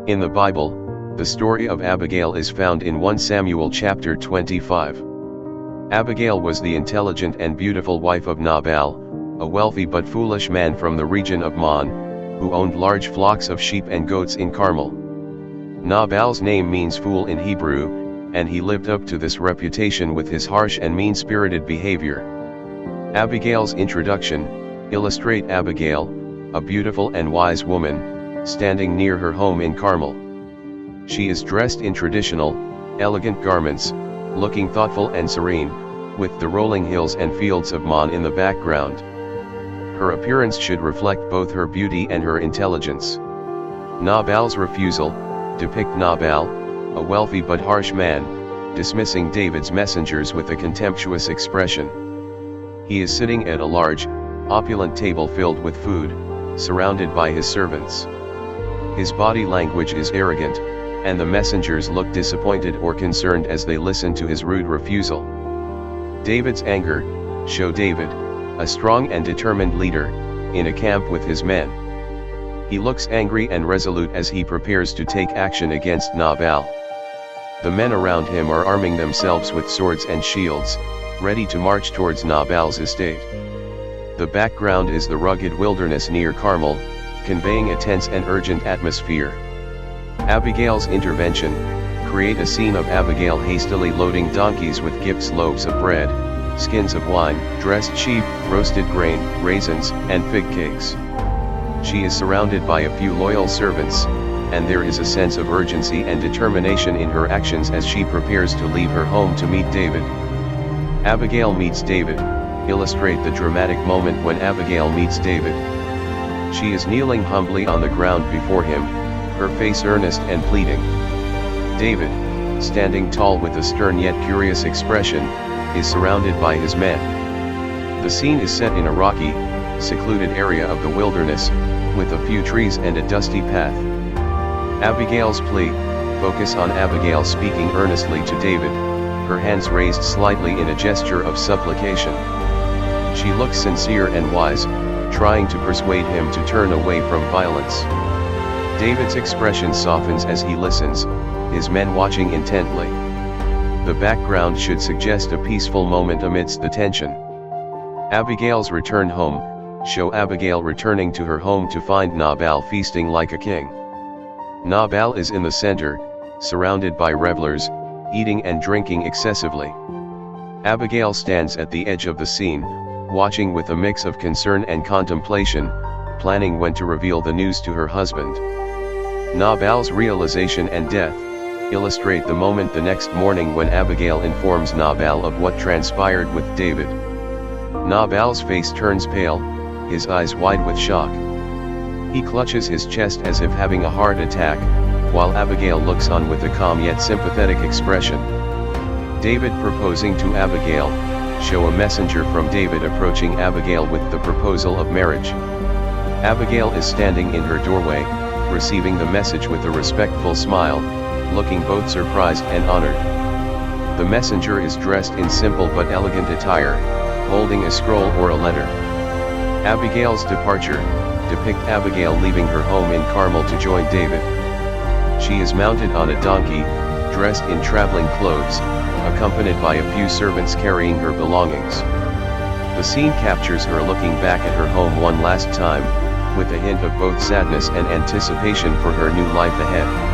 In the Bible, the story of Abigail is found in 1 Samuel chapter 25. Abigail was the intelligent and beautiful wife of Nabal, a wealthy but foolish man from the region of Maon, who owned large flocks of sheep and goats in Carmel. Nabal's name means fool in Hebrew, and he lived up to this reputation with his harsh and mean-spirited behavior. Abigail's introduction illustrate Abigail, a beautiful and wise woman, standing near her home in Carmel. She is dressed in traditional, elegant garments, looking thoughtful and serene, with the rolling hills and fields of Maon in the background. Her appearance should reflect both her beauty and her intelligence. Nabal's refusal depict Nabal, a wealthy but harsh man, dismissing David's messengers with a contemptuous expression. He is sitting at a large, opulent table filled with food, surrounded by his servants. His body language is arrogant, and the messengers look disappointed or concerned as they listen to his rude refusal. David's anger show David, a strong and determined leader, in a camp with his men. He looks angry and resolute as he prepares to take action against Nabal. The men around him are arming themselves with swords and shields, ready to march towards Nabal's estate. The background is the rugged wilderness near Carmel, conveying a tense and urgent atmosphere. Abigail's intervention create a scene of Abigail hastily loading donkeys with gifts, loaves of bread, skins of wine, dressed sheep, roasted grain, raisins, and fig cakes. She is surrounded by a few loyal servants, and there is a sense of urgency and determination in her actions as she prepares to leave her home to meet David. Abigail meets David illustrate the dramatic moment when Abigail meets David. She is kneeling humbly on the ground before him, her face earnest and pleading. David, standing tall with a stern yet curious expression, is surrounded by his men. The scene is set in a rocky, secluded area of the wilderness, with a few trees and a dusty path. Abigail's plea focus on Abigail speaking earnestly to David, her hands raised slightly in a gesture of supplication. She looks sincere and wise, trying to persuade him to turn away from violence. David's expression softens as he listens, his men watching intently. The background should suggest a peaceful moment amidst the tension. Abigail's return home show Abigail returning to her home to find Nabal feasting like a king. Nabal is in the center, surrounded by revelers, eating and drinking excessively. Abigail stands at the edge of the scene, watching with a mix of concern and contemplation, planning when to reveal the news to her husband. Nabal's realization and death illustrate the moment the next morning when Abigail informs Nabal of what transpired with David. Nabal's face turns pale, his eyes wide with shock. He clutches his chest as if having a heart attack, while Abigail looks on with a calm yet sympathetic expression. David proposing to Abigail show a messenger from David approaching Abigail with the proposal of marriage. Abigail is standing in her doorway, receiving the message with a respectful smile, looking both surprised and honored. The messenger is dressed in simple but elegant attire, holding a scroll or a letter. Abigail's departure depict Abigail leaving her home in Carmel to join David. She is mounted on a donkey, dressed in traveling clothes, accompanied by a few servants carrying her belongings. The scene captures her looking back at her home one last time, with a hint of both sadness and anticipation for her new life ahead.